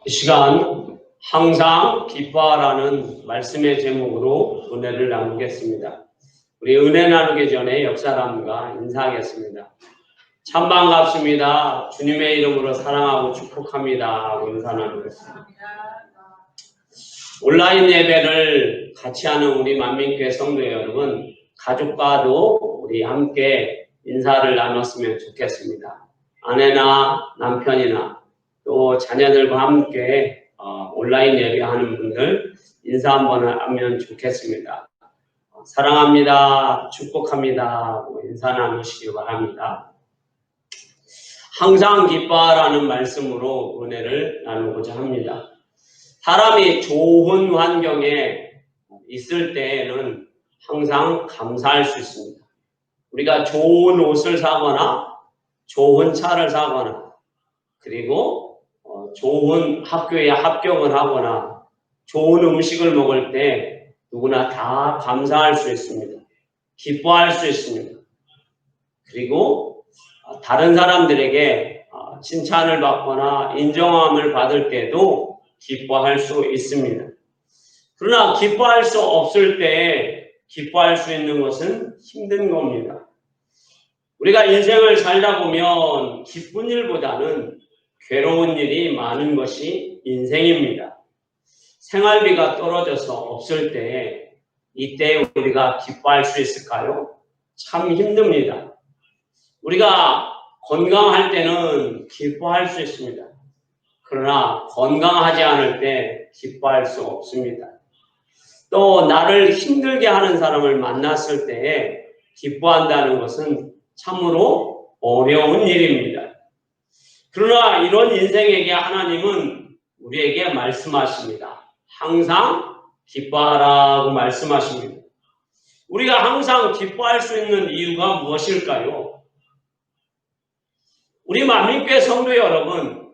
이 시간 항상 기뻐하라는 말씀의 제목으로 은혜를 나누겠습니다. 우리 은혜 나누기 전에 옆 사람과 인사하겠습니다. 참 반갑습니다. 주님의 이름으로 사랑하고 축복합니다 하고 인사 나누겠습니다. 온라인 예배를 같이 하는 우리 만민교회 성도 여러분, 가족과도 우리 함께 인사를 나눴으면 좋겠습니다. 아내나 남편이나 또 자녀들과 함께 온라인 예배하는 분들 인사 한번 하면 좋겠습니다. 사랑합니다. 축복합니다. 인사 나누시기 바랍니다. 항상 기뻐하라는 말씀으로 은혜를 나누고자 합니다. 사람이 좋은 환경에 있을 때에는 항상 감사할 수 있습니다. 우리가 좋은 옷을 사거나 좋은 차를 사거나 그리고 좋은 학교에 합격을 하거나 좋은 음식을 먹을 때 누구나 다 감사할 수 있습니다. 기뻐할 수 있습니다. 그리고 다른 사람들에게 칭찬을 받거나 인정함을 받을 때도 기뻐할 수 있습니다. 그러나 기뻐할 수 없을 때 기뻐할 수 있는 것은 힘든 겁니다. 우리가 인생을 살다 보면 기쁜 일보다는 괴로운 일이 많은 것이 인생입니다. 생활비가 떨어져서 없을 때 이때 우리가 기뻐할 수 있을까요? 참 힘듭니다. 우리가 건강할 때는 기뻐할 수 있습니다. 그러나 건강하지 않을 때 기뻐할 수 없습니다. 또 나를 힘들게 하는 사람을 만났을 때 기뻐한다는 것은 참으로 어려운 일입니다. 그러나 이런 인생에게 하나님은 우리에게 말씀하십니다. 항상 기뻐하라고 말씀하십니다. 우리가 항상 기뻐할 수 있는 이유가 무엇일까요? 우리 만민교회 성도 여러분,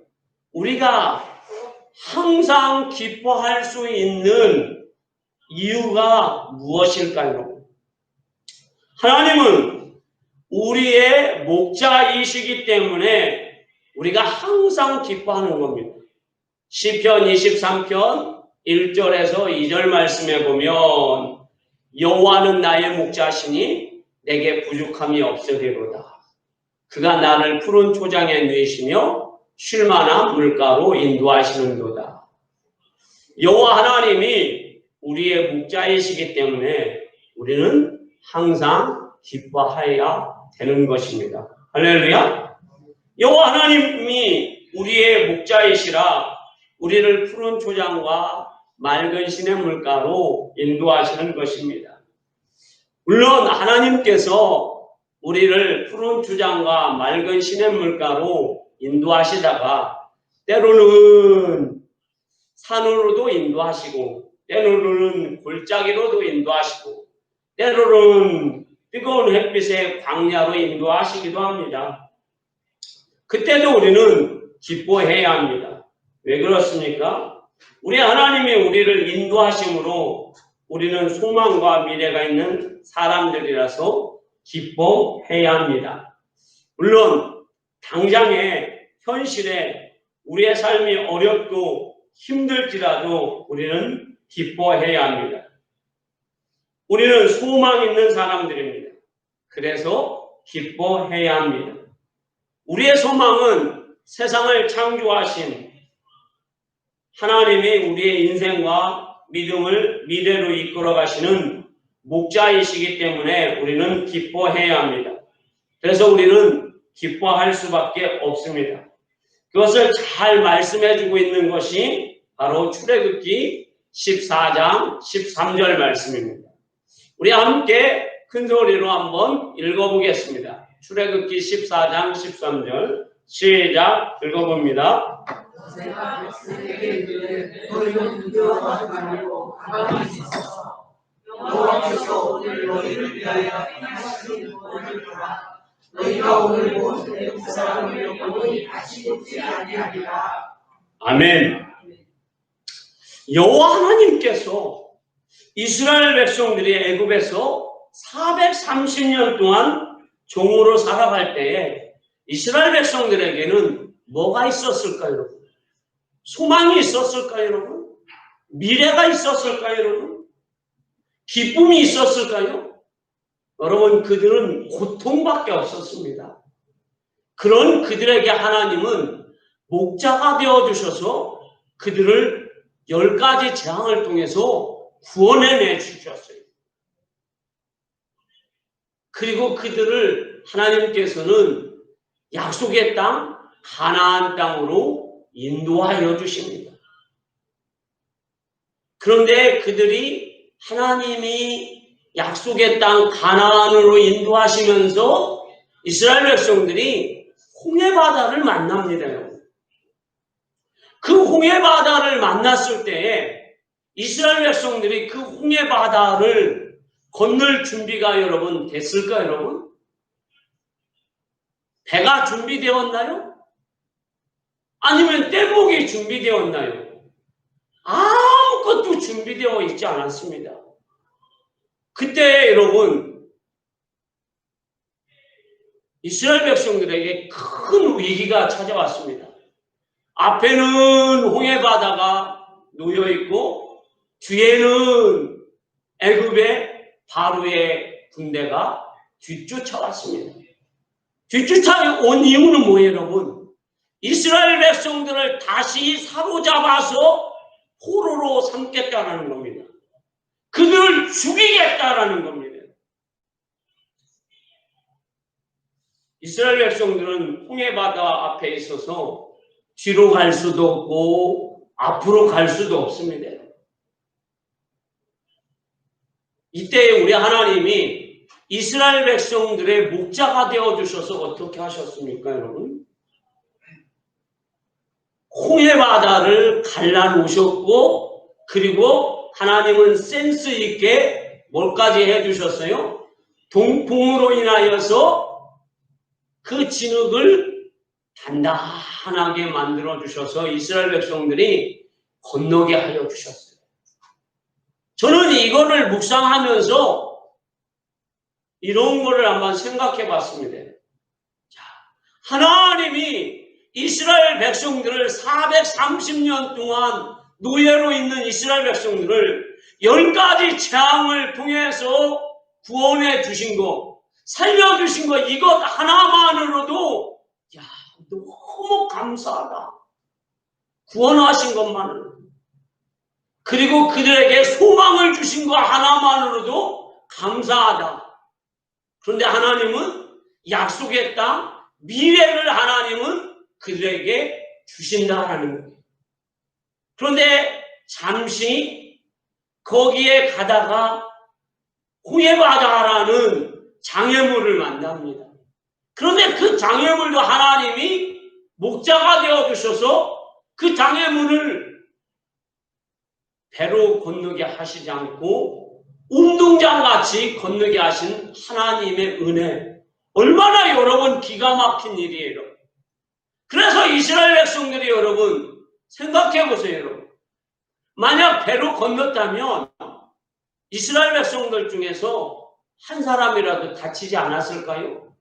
우리가 항상 기뻐할 수 있는 이유가 무엇일까요? 하나님은 우리의 목자이시기 때문에 우리가 항상 기뻐하는 겁니다. 시편 23편 1절에서 2절 말씀에 보면 여호와는 나의 목자시니 내게 부족함이 없으리로다. 그가 나를 푸른 초장에 누이시며 쉴 만한 물가로 인도하시는도다. 여호와 하나님이 우리의 목자이시기 때문에 우리는 항상 기뻐해야 되는 것입니다. 할렐루야. 여호와 하나님이 우리의 목자이시라 우리를 푸른 초장과 맑은 시냇 물가로 인도하시는 것입니다. 물론 하나님께서 우리를 푸른 초장과 맑은 시냇 물가로 인도하시다가 때로는 산으로도 인도하시고 때로는 골짜기로도 인도하시고 때로는 뜨거운 햇빛의 광야로 인도하시기도 합니다. 그때도 우리는 기뻐해야 합니다. 왜 그렇습니까? 우리 하나님이 우리를 인도하심으로 우리는 소망과 미래가 있는 사람들이라서 기뻐해야 합니다. 물론 당장의 현실에 우리의 삶이 어렵고 힘들지라도 우리는 기뻐해야 합니다. 우리는 소망 있는 사람들입니다. 그래서 기뻐해야 합니다. 우리의 소망은 세상을 창조하신 하나님이 우리의 인생과 믿음을 미래로 이끌어 가시는 목자이시기 때문에 우리는 기뻐해야 합니다. 그래서 우리는 기뻐할 수밖에 없습니다. 그것을 잘 말씀해 주고 있는 것이 바로 출애굽기 14장 13절 말씀입니다. 우리 함께 큰 소리로 한번 읽어보겠습니다. 출애굽기 14장 13절 시작 읽어봅니다. 내가 백성에게 이르되 너희는 두려워하지 말고 가만히 있어서 여호와께서 오늘 너희를 위하여 행하시는 구원을 보라. 너희가 오늘 모든 애굽 사람을 영원히 다시 돕지 아니하리라. 아멘. 여호와 하나님께서 이스라엘 백성들이 애굽에서 430년 동안 종으로 살아갈 때에 이스라엘 백성들에게는 뭐가 있었을까요, 여러분? 소망이 있었을까요, 여러분? 미래가 있었을까요, 여러분? 기쁨이 있었을까요? 여러분, 그들은 고통밖에 없었습니다. 그런 그들에게 하나님은 목자가 되어주셔서 그들을 10가지 재앙을 통해서 구원해내 주셨어요. 그리고 그들을 하나님께서는 약속의 땅, 가나안 땅으로 인도하여 주십니다. 그런데 그들이 하나님이 약속의 땅 가나안으로 인도하시면서 이스라엘 백성들이 홍해바다를 만납니다. 그 홍해바다를 만났을 때에 이스라엘 백성들이 그 홍해바다를 건널 준비가 여러분 됐을까요, 여러분? 배가 준비되었나요? 아니면 뗏목이 준비되었나요? 아무것도 준비되어 있지 않았습니다. 그때 여러분 이스라엘 백성들에게 큰 위기가 찾아왔습니다. 앞에는 홍해바다가 놓여있고 뒤에는 애굽의 바로의 군대가 뒤쫓아왔습니다. 뒤쫓아온 이유는 뭐예요, 여러분? 이스라엘 백성들을 다시 사로잡아서 포로로 삼겠다라는 겁니다. 그들을 죽이겠다라는 겁니다. 이스라엘 백성들은 홍해바다 앞에 있어서 뒤로 갈 수도 없고 앞으로 갈 수도 없습니다. 이때 우리 하나님이 이스라엘 백성들의 목자가 되어주셔서 어떻게 하셨습니까, 여러분? 홍해바다를 갈라놓으셨고 그리고 하나님은 센스 있게 뭘까지 해주셨어요? 동풍으로 인하여서 그 진흙을 단단하게 만들어주셔서 이스라엘 백성들이 건너게 하여 주셨어요. 저는 이거를 묵상하면서 이런 거를 한번 생각해 봤습니다. 자, 하나님이 이스라엘 백성들을 430년 동안 노예로 있는 이스라엘 백성들을 10가지 재앙을 통해서 구원해 주신 거, 살려주신 거, 이것 하나만으로도 야, 너무 감사하다. 구원하신 것만으로도. 그리고 그들에게 소망을 주신 것 하나만으로도 감사하다. 그런데 하나님은 약속의 땅, 미래를 하나님은 그들에게 주신다라는 거예요. 그런데 잠시 거기에 가다가 홍해바다라는 장애물을 만납니다. 그런데 그 장애물도 하나님이 목자가 되어주셔서 그 장애물을 배로 건너게 하시지 않고 운동장같이 건너게 하신 하나님의 은혜, 얼마나 여러분 기가 막힌 일이에요. 그래서 이스라엘 백성들이 여러분 생각해 보세요. 여러분. 만약 배로 건넜다면 이스라엘 백성들 중에서 한 사람이라도 다치지 않았을까요?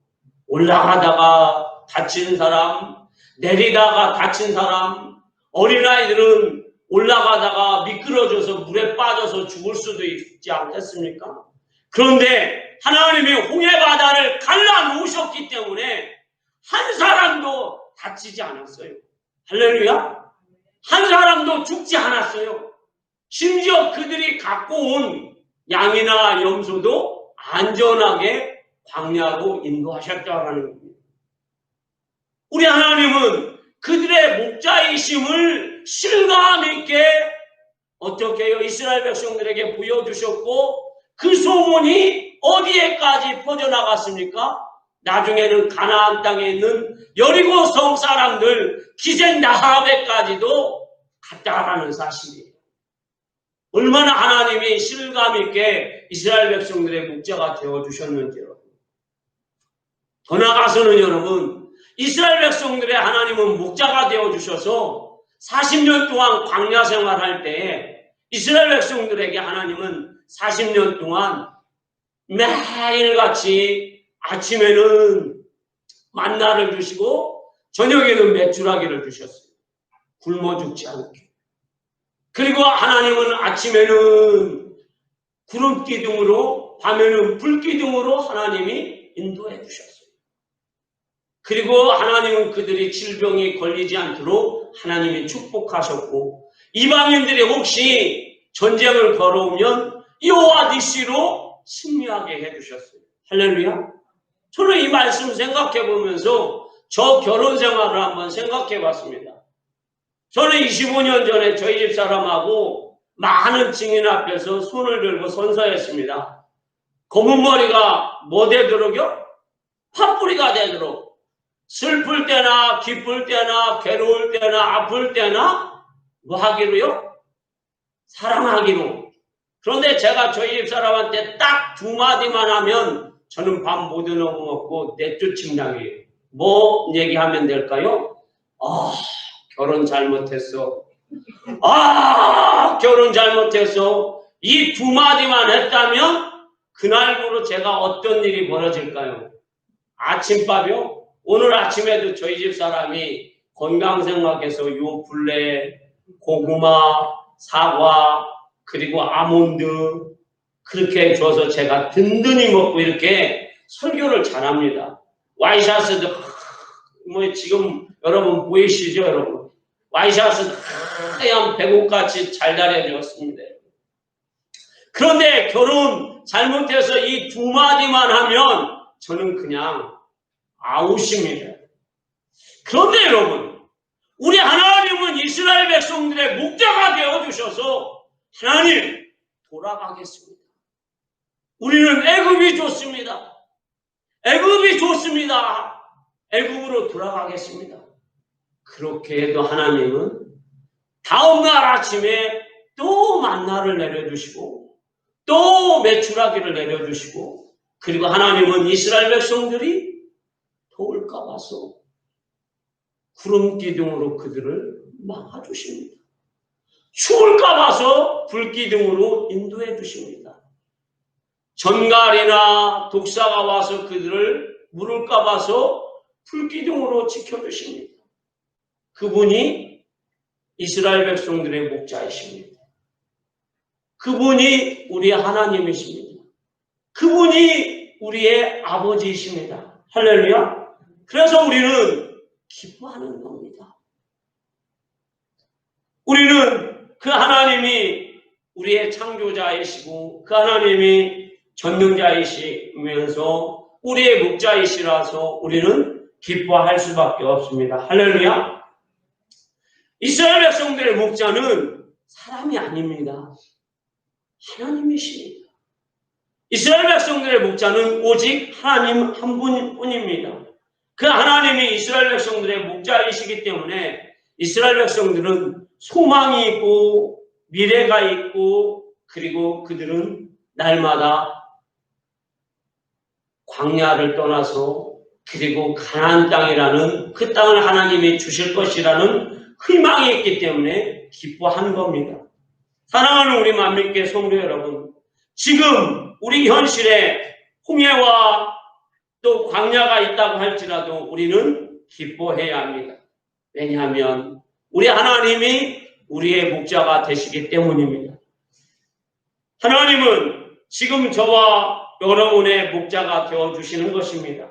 올라가다가 다친 사람, 내리다가 다친 사람, 어린아이들은 올라가다가 미끄러져서 물에 빠져서 죽을 수도 있지 않겠습니까? 그런데 하나님이 홍해바다를 갈라놓으셨기 때문에 한 사람도 다치지 않았어요. 할렐루야! 한 사람도 죽지 않았어요. 심지어 그들이 갖고 온 양이나 염소도 안전하게 광야로 인도하셨다는 겁니다. 우리 하나님은 그들의 목자이심을 실감 있게 어떻게 해요? 이스라엘 백성들에게 보여주셨고 그 소문이 어디에까지 퍼져나갔습니까? 나중에는 가나안 땅에 있는 여리고 성 사람들 기생 나합에까지도 갔다라는 사실이에요. 얼마나 하나님이 실감 있게 이스라엘 백성들의 목자가 되어주셨는지 여러분. 더 나아가서는 여러분 이스라엘 백성들의 하나님은 목자가 되어주셔서 40년 동안 광야 생활할 때에 이스라엘 백성들에게 하나님은 40년 동안 매일같이 아침에는 만나를 주시고 저녁에는 메추라기를 주셨어요. 굶어 죽지 않게. 그리고 하나님은 아침에는 구름 기둥으로, 밤에는 불 기둥으로 하나님이 인도해 주셨어요. 그리고 하나님은 그들이 질병이 걸리지 않도록 하나님이 축복하셨고, 이방인들이 혹시 전쟁을 걸어오면 여호와 니시로 승리하게 해주셨어요. 할렐루야. 저는 이 말씀 생각해 보면서 저 결혼 생활을 한번 생각해 봤습니다. 저는 25년 전에 저희 집 사람하고 많은 증인 앞에서 손을 들고 선서했습니다. 검은 머리가 뭐 되도록요? 팥뿌리가 되도록. 슬플 때나 기쁠 때나 괴로울 때나 아플 때나 뭐 하기로요? 사랑하기로. 그런데 제가 저희 집 사람한테 딱 2마디만 하면 저는 밥 못 얻어먹고 내쫓임당해요. 뭐 얘기하면 될까요? 결혼 잘못했어. 결혼 잘못했어. 이 2마디만 했다면 그날부로 제가 어떤 일이 벌어질까요? 아침밥이요? 오늘 아침에도 저희 집 사람이 건강생각해서 요 블레, 고구마, 사과, 그리고 아몬드 그렇게 줘서 제가 든든히 먹고 이렇게 설교를 잘합니다. 와이셔츠도 뭐 지금 여러분 보이시죠, 여러분? 와이셔츠도 하얀 배꼽같이 잘 다려주었습니다. 그런데 결혼 잘못해서 이 2마디만 하면 저는 그냥 아웃입니다. 그런데 여러분, 우리 하나님은 이스라엘 백성들의 목자가 되어주셔서 하나님 돌아가겠습니다. 우리는 애굽이 좋습니다. 애굽이 좋습니다. 애굽으로 돌아가겠습니다. 그렇게 해도 하나님은 다음날 아침에 또 만나를 내려주시고 또 메추라기를 내려주시고 그리고 하나님은 이스라엘 백성들이 더울까 봐서 구름 기둥으로 그들을 막아주십니다. 추울까 봐서 불 기둥으로 인도해 주십니다. 전갈이나 독사가 와서 그들을 물을까 봐서 불 기둥으로 지켜주십니다. 그분이 이스라엘 백성들의 목자이십니다. 그분이 우리의 하나님이십니다. 그분이 우리의 아버지이십니다. 할렐루야. 그래서 우리는 기뻐하는 겁니다. 우리는 그 하나님이 우리의 창조자이시고 그 하나님이 전능자이시면서 우리의 목자이시라서 우리는 기뻐할 수밖에 없습니다. 할렐루야. 이스라엘 백성들의 목자는 사람이 아닙니다. 하나님이십니다. 이스라엘 백성들의 목자는 오직 하나님 한 분뿐입니다. 그 하나님이 이스라엘 백성들의 목자이시기 때문에 이스라엘 백성들은 소망이 있고 미래가 있고 그리고 그들은 날마다 광야를 떠나서 그리고 가나안 땅이라는 그 땅을 하나님이 주실 것이라는 희망이 있기 때문에 기뻐하는 겁니다. 사랑하는 우리 만민교회 성도 여러분, 지금 우리 현실에 홍해와 또 광야가 있다고 할지라도 우리는 기뻐해야 합니다. 왜냐하면 우리 하나님이 우리의 목자가 되시기 때문입니다. 하나님은 지금 저와 여러분의 목자가 되어주시는 것입니다.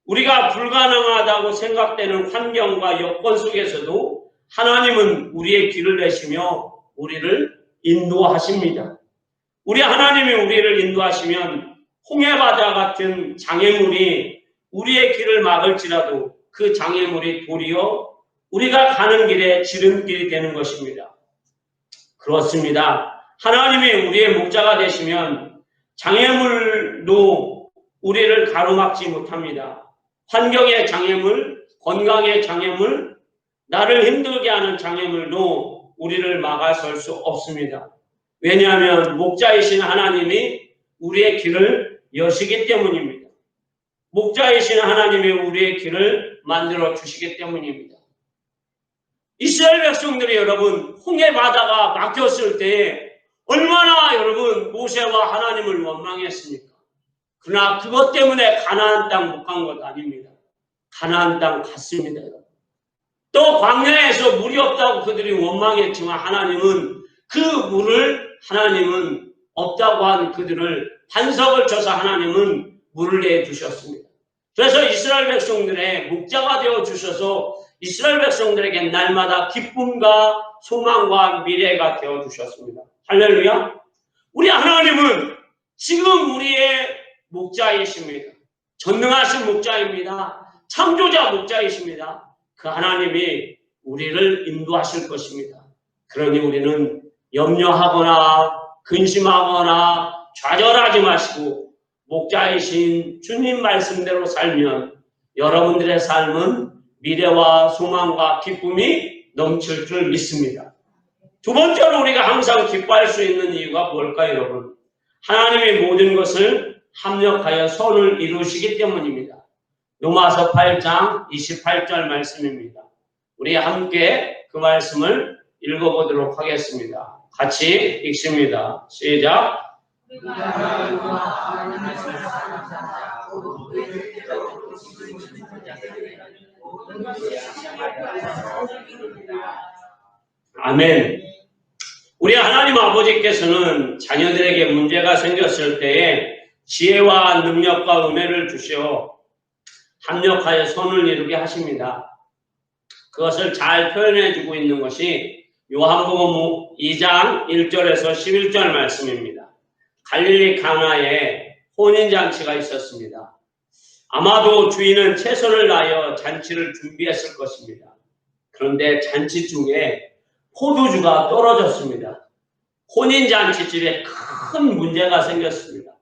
우리가 불가능하다고 생각되는 환경과 여건 속에서도 하나님은 우리의 길을 내시며 우리를 인도하십니다. 우리 하나님이 우리를 인도하시면 홍해바다 같은 장애물이 우리의 길을 막을지라도 그 장애물이 도리어 우리가 가는 길에 지름길이 되는 것입니다. 그렇습니다. 하나님이 우리의 목자가 되시면 장애물도 우리를 가로막지 못합니다. 환경의 장애물, 건강의 장애물, 나를 힘들게 하는 장애물도 우리를 막아설 수 없습니다. 왜냐하면 목자이신 하나님이 우리의 길을 여시기 때문입니다. 목자이신 하나님이 우리의 길을 만들어 주시기 때문입니다. 이스라엘 백성들이 여러분 홍해 바다가 막혔을 때 얼마나 여러분 모세와 하나님을 원망했습니까? 그러나 그것 때문에 가나안 땅 못 간 것 아닙니다. 가나안 땅 갔습니다. 여러분. 또 광야에서 물이 없다고 그들이 원망했지만 그 물을 하나님은 없다고 한 그들을 반석을 쳐서 하나님은 물을 내주셨습니다. 그래서 이스라엘 백성들의 목자가 되어 주셔서 이스라엘 백성들에게 날마다 기쁨과 소망과 미래가 되어 주셨습니다. 할렐루야. 우리 하나님은 지금 우리의 목자이십니다. 전능하신 목자입니다. 창조자 목자이십니다. 그 하나님이 우리를 인도하실 것입니다. 그러니 우리는 염려하거나 근심하거나 좌절하지 마시고 목자이신 주님 말씀대로 살면 여러분들의 삶은 미래와 소망과 기쁨이 넘칠 줄 믿습니다. 두 번째로 우리가 항상 기뻐할 수 있는 이유가 뭘까요, 여러분? 하나님의 모든 것을 합력하여 선을 이루시기 때문입니다. 로마서 8장 28절 말씀입니다. 우리 함께 그 말씀을 읽어보도록 하겠습니다. 같이 읽습니다. 시작. 아멘. 우리 하나님 아버지께서는 자녀들에게 문제가 생겼을 때에 지혜와 능력과 은혜를 주시어 합력하여 선을 이루게 하십니다. 그것을 잘 표현해주고 있는 것이 요한복음 2장 1절에서 11절 말씀입니다. 갈릴리 가나에 혼인잔치가 있었습니다. 아마도 주인은 채소를 낳아 잔치를 준비했을 것입니다. 그런데 잔치 중에 포도주가 떨어졌습니다. 혼인잔치집에 큰 문제가 생겼습니다.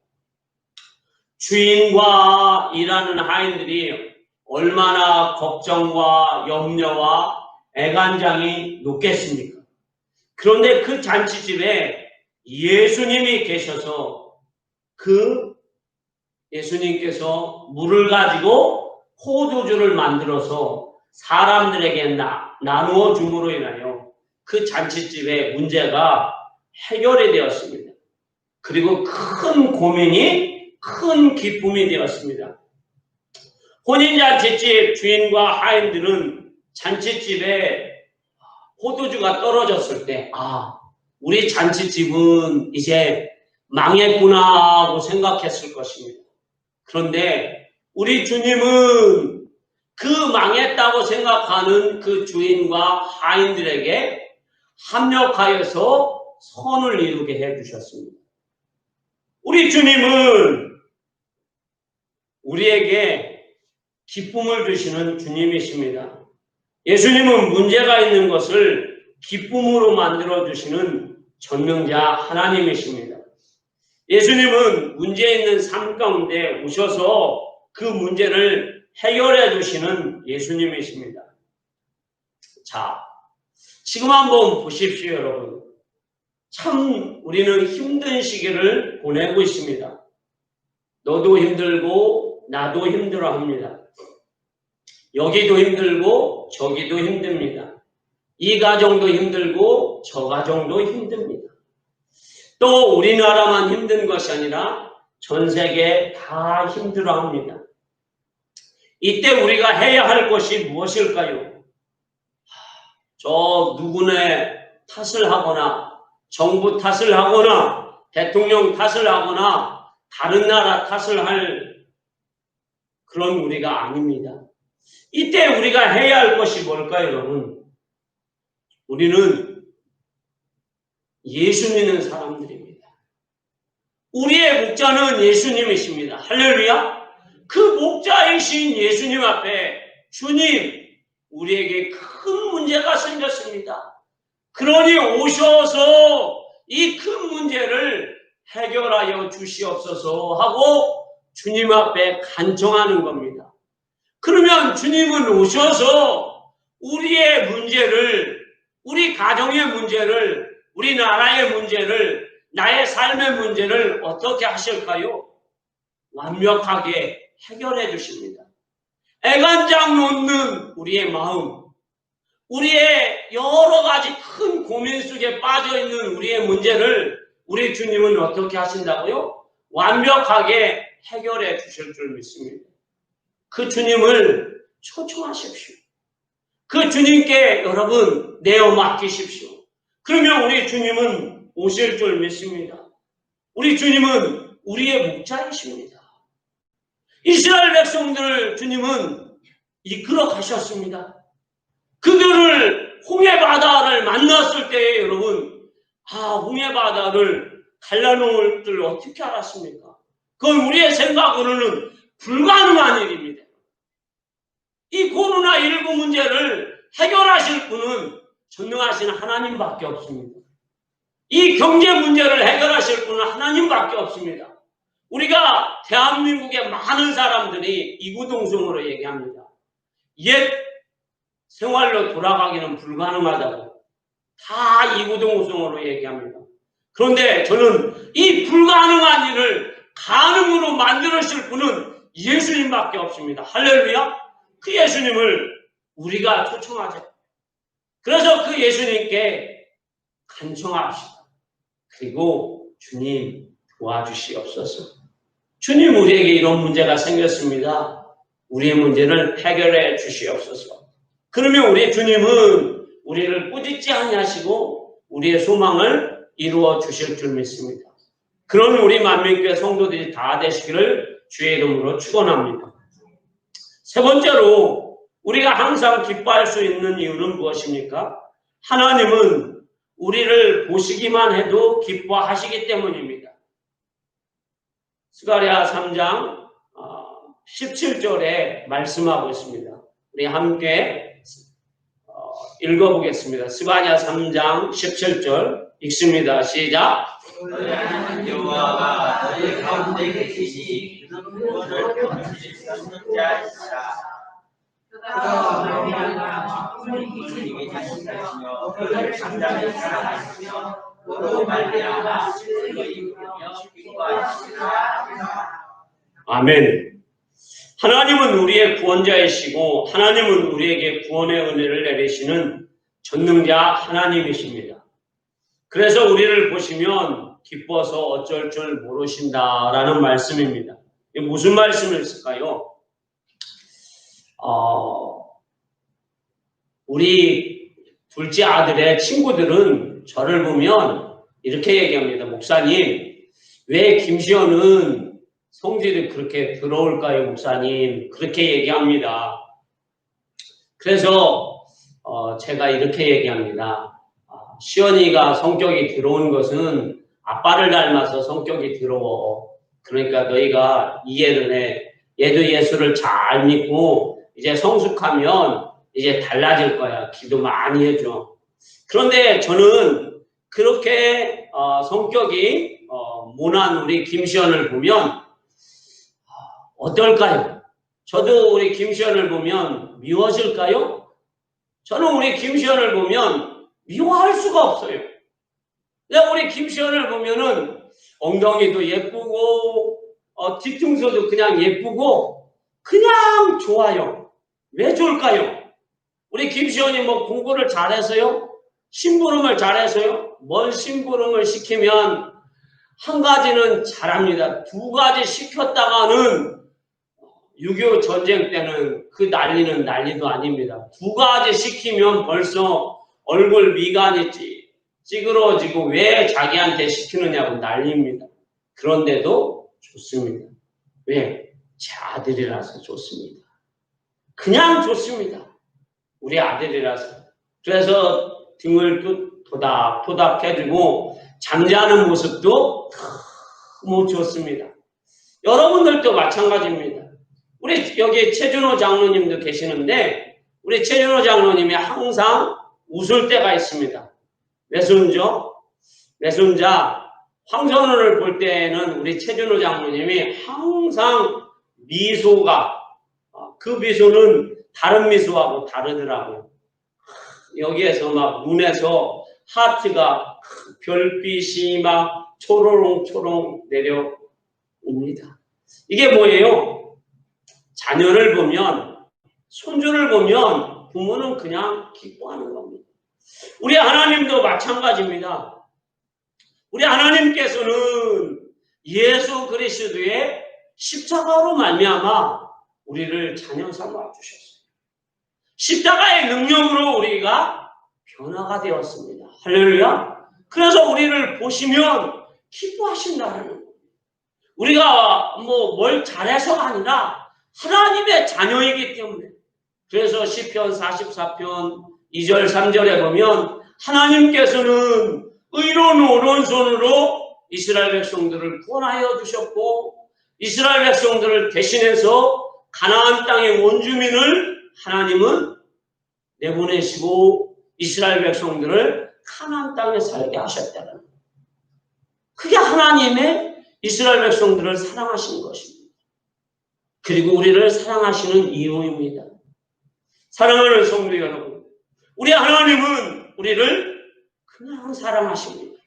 주인과 일하는 하인들이 얼마나 걱정과 염려와 애간장이 높겠습니까? 그런데 그 잔치집에 예수님이 계셔서 그 예수님께서 물을 가지고 포도주를 만들어서 사람들에게 나누어 줌으로 인하여 그 잔치집의 문제가 해결이 되었습니다. 그리고 큰 고민이 큰 기쁨이 되었습니다. 혼인잔치집 주인과 하인들은 잔치집에 포도주가 떨어졌을 때 우리 잔치집은 이제 망했구나 하고 생각했을 것입니다. 그런데 우리 주님은 그 망했다고 생각하는 그 주인과 하인들에게 합력하여서 선을 이루게 해주셨습니다. 우리 주님은 우리에게 기쁨을 주시는 주님이십니다. 예수님은 문제가 있는 것을 기쁨으로 만들어주시는 전능자 하나님이십니다. 예수님은 문제 있는 삶 가운데 오셔서 그 문제를 해결해 주시는 예수님이십니다. 자, 지금 한번 보십시오, 여러분. 참 우리는 힘든 시기를 보내고 있습니다. 너도 힘들고 나도 힘들어합니다. 여기도 힘들고 저기도 힘듭니다. 이 가정도 힘들고 저 가정도 힘듭니다. 또 우리나라만 힘든 것이 아니라 전 세계 다 힘들어합니다. 이때 우리가 해야 할 것이 무엇일까요? 저 누구네 탓을 하거나 정부 탓을 하거나 대통령 탓을 하거나 다른 나라 탓을 할 그런 우리가 아닙니다. 이때 우리가 해야 할 것이 뭘까요, 여러분? 우리는 예수 믿는 사람들입니다. 우리의 목자는 예수님이십니다. 할렐루야! 그 목자이신 예수님 앞에 주님, 우리에게 큰 문제가 생겼습니다. 그러니 오셔서 이 큰 문제를 해결하여 주시옵소서 하고 주님 앞에 간청하는 겁니다. 그러면 주님은 오셔서 우리의 문제를, 우리 가정의 문제를, 우리나라의 문제를, 나의 삶의 문제를 어떻게 하실까요? 완벽하게 해결해 주십니다. 애간장 놓는 우리의 마음, 우리의 여러 가지 큰 고민 속에 빠져있는 우리의 문제를 우리 주님은 어떻게 하신다고요? 완벽하게 해결해 주실 줄 믿습니다. 그 주님을 초청하십시오. 그 주님께 여러분 내어 맡기십시오. 그러면 우리 주님은 오실 줄 믿습니다. 우리 주님은 우리의 목자이십니다. 이스라엘 백성들을 주님은 이끌어 가셨습니다. 그들을 홍해바다를 만났을 때에 여러분, 홍해 바다를 갈라놓을 줄 어떻게 알았습니까? 그건 우리의 생각으로는 불가능한 일입니다. 이 코로나19 문제를 해결하실 분은 전능하신 하나님밖에 없습니다. 이 경제 문제를 해결하실 분은 하나님밖에 없습니다. 우리가 대한민국의 많은 사람들이 이구동성으로 얘기합니다. 옛 생활로 돌아가기는 불가능하다고 다 이구동성으로 얘기합니다. 그런데 저는 이 불가능한 일을 가능으로 만들으실 분은 예수님밖에 없습니다. 할렐루야. 그 예수님을 우리가 초청하자. 그래서 그 예수님께 간청합시다. 그리고 주님 도와주시옵소서. 주님, 우리에게 이런 문제가 생겼습니다. 우리의 문제를 해결해 주시옵소서. 그러면 우리 주님은 우리를 꾸짖지 아니하시고 우리의 소망을 이루어 주실 줄 믿습니다. 그런 우리 만민교회 성도들이 다 되시기를 주의 이름으로 축원합니다. 세 번째로 우리가 항상 기뻐할 수 있는 이유는 무엇입니까? 하나님은 우리를 보시기만 해도 기뻐하시기 때문입니다. 스가랴 3장 17절에 말씀하고 있습니다. 우리 함께 읽어보겠습니다. 스가랴 3장 17절 읽습니다. 시작. 여호와가 너희 가운데 계시니 그는 구원을 베푸시는 자이시라. 그가 말미암아 주님이 자신이시며 그를 잠잠히 사랑하시며 그로 말미암아 너희 부르며 기뻐하시리라. 아멘. 하나님은 우리의 구원자이시고 하나님은 우리에게 구원의 은혜를 내리시는 전능자 하나님이십니다. 그래서 우리를 보시면 기뻐서 어쩔 줄 모르신다라는 말씀입니다. 이게 무슨 말씀일까요? 우리 둘째 아들의 친구들은 저를 보면 이렇게 얘기합니다. 목사님, 왜 김시현은 성질이 그렇게 더러울까요, 목사님? 그렇게 얘기합니다. 그래서 제가 이렇게 얘기합니다. 시연이가 성격이 더러운 것은 아빠를 닮아서 성격이 더러워. 그러니까 너희가 이해를 해. 얘도 예수를 잘 믿고 이제 성숙하면 이제 달라질 거야. 기도 많이 해줘. 그런데 저는 그렇게 성격이 모난 우리 김시연을 보면 어떨까요? 저도 우리 김시연을 보면 미워질까요? 저는 우리 김시연을 보면 미워할 수가 없어요. 내가 우리 김시연을 보면은 엉덩이도 예쁘고 뒤통수도 그냥 예쁘고 그냥 좋아요. 왜 좋을까요? 우리 김시연이 뭐 공부를 잘해서요? 심부름을 잘해서요? 뭔 심부름을 시키면 한 가지는 잘합니다. 두 가지 시켰다가는 6.25 전쟁 때는 그 난리는 난리도 아닙니다. 두 가지 시키면 벌써 얼굴 미간이 찌그러지고 왜 자기한테 시키느냐고 난리입니다. 그런데도 좋습니다. 왜? 제 아들이라서 좋습니다. 그냥 좋습니다. 우리 아들이라서. 그래서 등을 토닥토닥 해주고 잠자는 모습도 너무 좋습니다. 여러분들도 마찬가지입니다. 우리 여기 최준호 장로님도 계시는데 우리 최준호 장로님이 항상 웃을 때가 있습니다. 외손자 황선우를 볼 때는 우리 최준호 장로님이 항상 미소가 그 미소는 다른 미소하고 다르더라고요. 여기에서 막 눈에서 하트가 별빛이 막 초롱초롱 내려옵니다. 이게 뭐예요? 자녀를 보면, 손주를 보면 부모는 그냥 기뻐하는 겁니다. 우리 하나님도 마찬가지입니다. 우리 하나님께서는 예수 그리스도의 십자가로 말미암아 우리를 자녀 삼아 주셨어요. 십자가의 능력으로 우리가 변화가 되었습니다. 할렐루야. 그래서 우리를 보시면 기뻐하신다는 거예요. 우리가 뭘 잘해서가 아니라 하나님의 자녀이기 때문에. 그래서 시편 44편 2절 3절에 보면 하나님께서는 의로운 오른손으로 이스라엘 백성들을 구원하여 주셨고 이스라엘 백성들을 대신해서 가나안 땅의 원주민을 하나님은 내보내시고 이스라엘 백성들을 가나안 땅에 살게 하셨다는 거예요. 그게 하나님의 이스라엘 백성들을 사랑하신 것입니다. 그리고 우리를 사랑하시는 이유입니다. 사랑하는 성도 여러분, 우리 하나님은 우리를 그냥 사랑하십니다.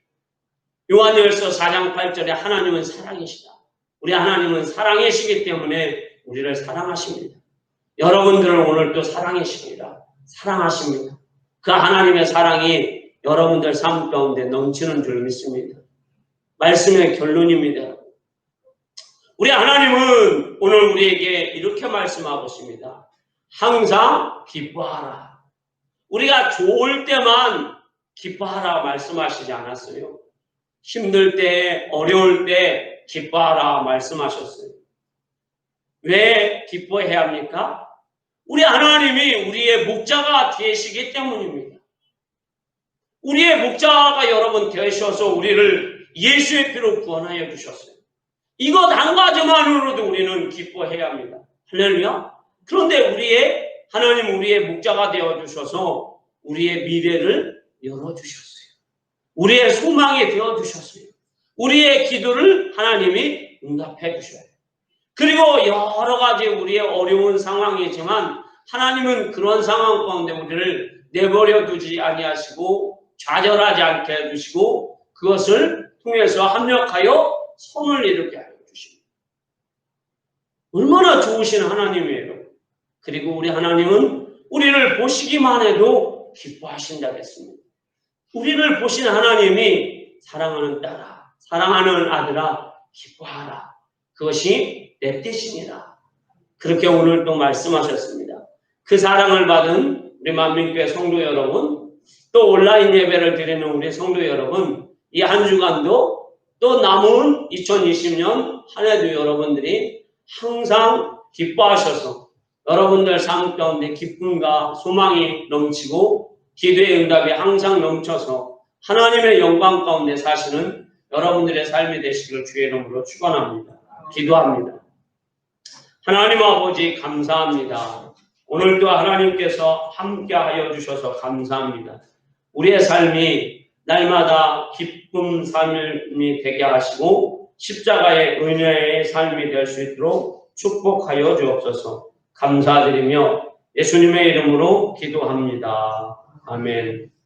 요한일서 4장 8절에 하나님은 사랑이시다. 우리 하나님은 사랑이시기 때문에 우리를 사랑하십니다. 여러분들은 오늘도 사랑이십니다. 사랑하십니다. 그 하나님의 사랑이 여러분들 삶 가운데 넘치는 줄 믿습니다. 말씀의 결론입니다. 우리 하나님은 오늘 우리에게 이렇게 말씀하고 있습니다. 항상 기뻐하라. 우리가 좋을 때만 기뻐하라 말씀하시지 않았어요. 힘들 때, 어려울 때 기뻐하라 말씀하셨어요. 왜 기뻐해야 합니까? 우리 하나님이 우리의 목자가 되시기 때문입니다. 우리의 목자가 여러분 되셔서 우리를 예수의 피로 구원하여 주셨어요. 이것 한 가지만으로도 우리는 기뻐해야 합니다. 할렐루야. 그런데 하나님 우리의 목자가 되어주셔서 우리의 미래를 열어주셨어요. 우리의 소망이 되어주셨어요. 우리의 기도를 하나님이 응답해 주셔요. 그리고 여러 가지 우리의 어려운 상황이지만 하나님은 그런 상황 가운데 우리를 내버려 두지 아니하시고 좌절하지 않게 해주시고 그것을 통해서 합력하여 선을 이루게 하여 주십니다. 얼마나 좋으신 하나님이에요. 그리고 우리 하나님은 우리를 보시기만 해도 기뻐하신다고 했습니다. 우리를 보신 하나님이 사랑하는 딸아, 사랑하는 아들아, 기뻐하라. 그것이 내 뜻이니라. 그렇게 오늘 또 말씀하셨습니다. 그 사랑을 받은 우리 만민교회 성도 여러분, 또 온라인 예배를 드리는 우리 성도 여러분, 이 한 주간도 또 남은 2020년 한 해도 여러분들이 항상 기뻐하셔서 여러분들 삶 가운데 기쁨과 소망이 넘치고 기도의 응답이 항상 넘쳐서 하나님의 영광 가운데 사시는 여러분들의 삶이 되시기를 주의 이름으로 축원합니다. 기도합니다. 하나님 아버지 감사합니다. 오늘도 하나님께서 함께하여 주셔서 감사합니다. 우리의 삶이 날마다 기쁨 삶이 되게 하시고 십자가의 은혜의 삶이 될 수 있도록 축복하여 주옵소서. 감사드리며 예수님의 이름으로 기도합니다. 아멘.